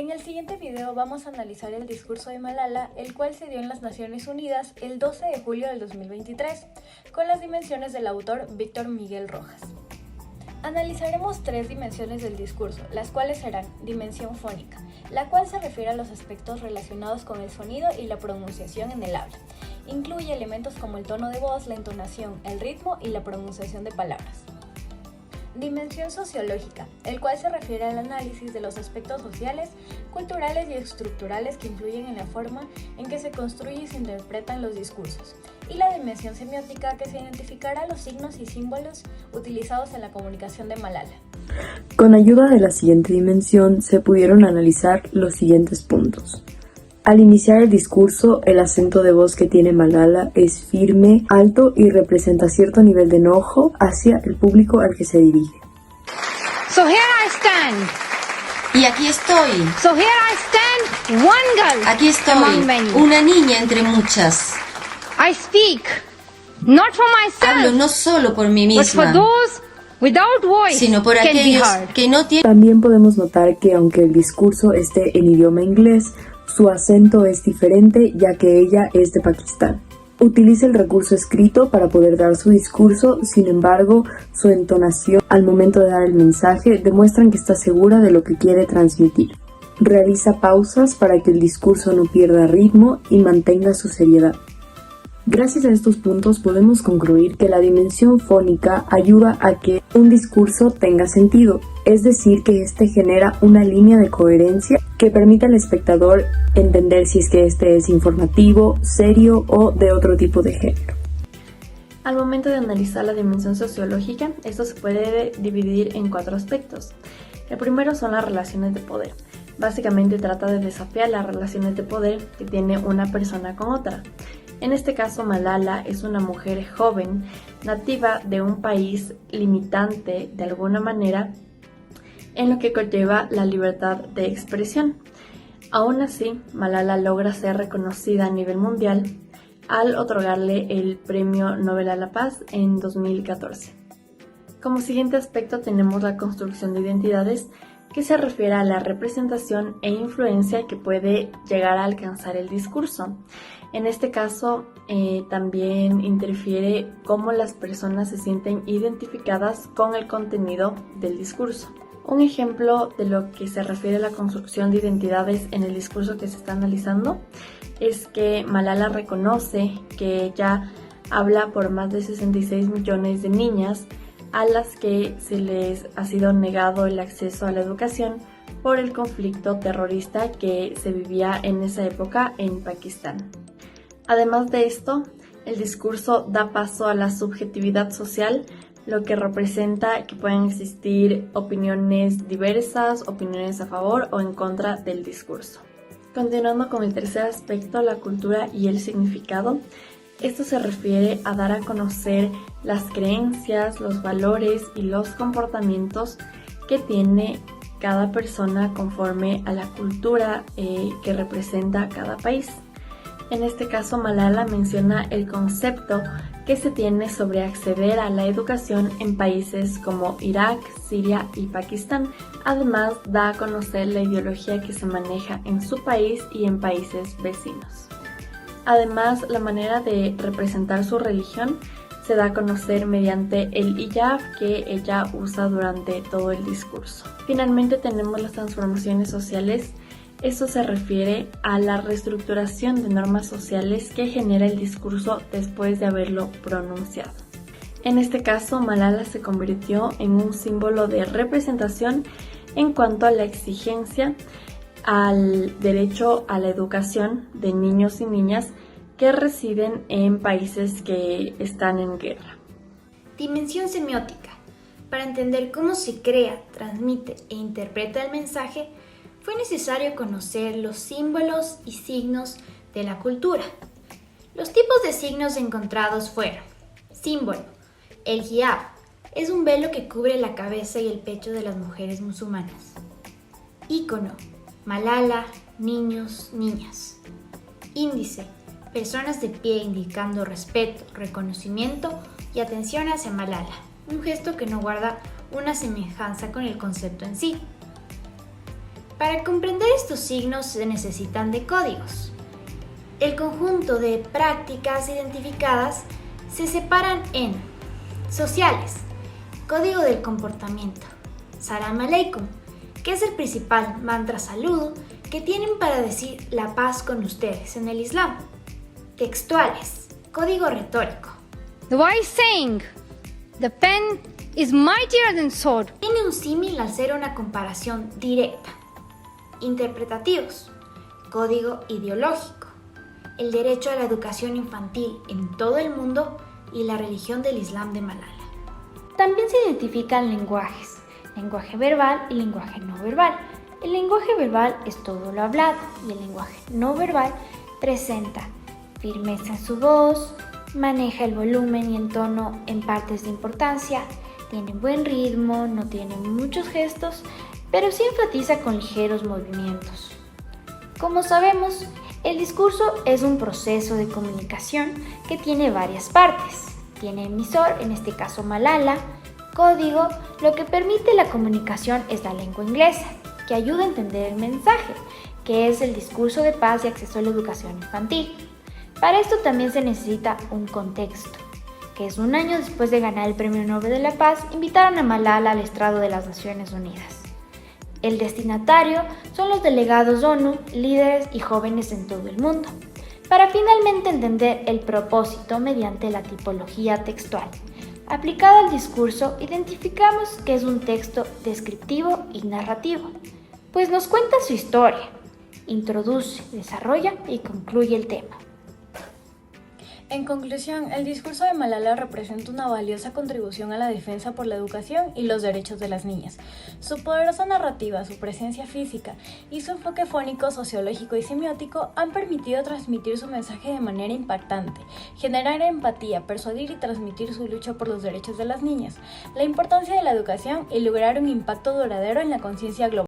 En el siguiente video vamos a analizar el discurso de Malala, el cual se dio en las Naciones Unidas el 12 de julio del 2023, con las dimensiones del autor Víctor Miguel Rojas. Analizaremos 3 dimensiones del discurso, las cuales serán: dimensión fónica, la cual se refiere a los aspectos relacionados con el sonido y la pronunciación en el habla. Incluye elementos como el tono de voz, la entonación, el ritmo y la pronunciación de palabras. Dimensión sociológica, el cual se refiere al análisis de los aspectos sociales, culturales y estructurales que influyen en la forma en que se construyen y se interpretan los discursos. Y la dimensión semiótica, que se identificará los signos y símbolos utilizados en la comunicación de Malala. Con ayuda de la siguiente dimensión se pudieron analizar los siguientes puntos. Al iniciar el discurso, el acento de voz que tiene Malala es firme, alto y representa cierto nivel de enojo hacia el público al que se dirige. So here I stand. Y aquí estoy. So here I stand, one girl. Aquí estoy, among many. una niña entre muchas. I speak not for Hablo myself, no solo por mí but for misma, those without voice sino por can be aquellos heard. que no tienen. También podemos notar que aunque el discurso esté en idioma inglés, su acento es diferente ya que ella es de Pakistán. Utiliza el recurso escrito para poder dar su discurso, sin embargo, su entonación al momento de dar el mensaje demuestran que está segura de lo que quiere transmitir. Realiza pausas para que el discurso no pierda ritmo y mantenga su seriedad. Gracias a estos puntos podemos concluir que la dimensión fónica ayuda a que un discurso tenga sentido, es decir, que este genera una línea de coherencia que permite al espectador entender si es que este es informativo, serio o de otro tipo de género. Al momento de analizar la dimensión sociológica, esto se puede dividir en 4 aspectos. El primero son las relaciones de poder. Básicamente trata de desafiar las relaciones de poder que tiene una persona con otra. En este caso, Malala es una mujer joven, nativa de un país limitante de alguna manera, en lo que conlleva la libertad de expresión. Aún así, Malala logra ser reconocida a nivel mundial al otorgarle el Premio Nobel a la Paz en 2014. Como siguiente aspecto tenemos la construcción de identidades, que se refiere a la representación e influencia que puede llegar a alcanzar el discurso. En este caso, también interfiere cómo las personas se sienten identificadas con el contenido del discurso. Un ejemplo de lo que se refiere a la construcción de identidades en el discurso que se está analizando es que Malala reconoce que ella habla por más de 66 millones de niñas a las que se les ha sido negado el acceso a la educación por el conflicto terrorista que se vivía en esa época en Pakistán. Además de esto, el discurso da paso a la subjetividad social, lo que representa que pueden existir opiniones diversas, opiniones a favor o en contra del discurso. Continuando con el tercer aspecto, la cultura y el significado. Esto se refiere a dar a conocer las creencias, los valores y los comportamientos que tiene cada persona conforme a la cultura que representa cada país. En este caso, Malala menciona el concepto que se tiene sobre acceder a la educación en países como Irak, Siria y Pakistán. Además, da a conocer la ideología que se maneja en su país y en países vecinos. Además, la manera de representar su religión se da a conocer mediante el hijab que ella usa durante todo el discurso. Finalmente tenemos las transformaciones sociales. Esto se refiere a la reestructuración de normas sociales que genera el discurso después de haberlo pronunciado. En este caso, Malala se convirtió en un símbolo de representación en cuanto a la exigencia al derecho a la educación de niños y niñas que residen en países que están en guerra. Dimensión semiótica. Para entender cómo se crea, transmite e interpreta el mensaje, fue necesario conocer los símbolos y signos de la cultura. Los tipos de signos encontrados fueron: símbolo, el hijab, es un velo que cubre la cabeza y el pecho de las mujeres musulmanas. Ícono, Malala, niños, niñas. Índice, personas de pie indicando respeto, reconocimiento y atención hacia Malala, un gesto que no guarda una semejanza con el concepto en sí. Para comprender estos signos se necesitan de códigos. El conjunto de prácticas identificadas se separan en sociales, código del comportamiento, Salam Aleikum, que es el principal mantra saludo que tienen para decir la paz con ustedes en el Islam. Textuales, código retórico. The wise saying, the pen is mightier than sword. Tiene un símil al ser una comparación directa. Interpretativos, código ideológico, el derecho a la educación infantil en todo el mundo y la religión del Islam de Malala. También se identifican lenguajes, lenguaje verbal y lenguaje no verbal. El lenguaje verbal es todo lo hablado y el lenguaje no verbal presenta firmeza en su voz, maneja el volumen y el tono en partes de importancia, tiene buen ritmo, no tiene muchos gestos, pero sí enfatiza con ligeros movimientos. Como sabemos, el discurso es un proceso de comunicación que tiene varias partes. Tiene emisor, en este caso Malala, código, lo que permite la comunicación es la lengua inglesa, que ayuda a entender el mensaje, que es el discurso de paz y acceso a la educación infantil. Para esto también se necesita un contexto, que es un año después de ganar el Premio Nobel de la Paz, invitaron a Malala al estrado de las Naciones Unidas. El destinatario son los delegados ONU, líderes y jóvenes en todo el mundo, para finalmente entender el propósito mediante la tipología textual. Aplicada al discurso, identificamos que es un texto descriptivo y narrativo, pues nos cuenta su historia, introduce, desarrolla y concluye el tema. En conclusión, el discurso de Malala representa una valiosa contribución a la defensa por la educación y los derechos de las niñas. Su poderosa narrativa, su presencia física y su enfoque fónico, sociológico y semiótico han permitido transmitir su mensaje de manera impactante, generar empatía, persuadir y transmitir su lucha por los derechos de las niñas, la importancia de la educación y lograr un impacto duradero en la conciencia global.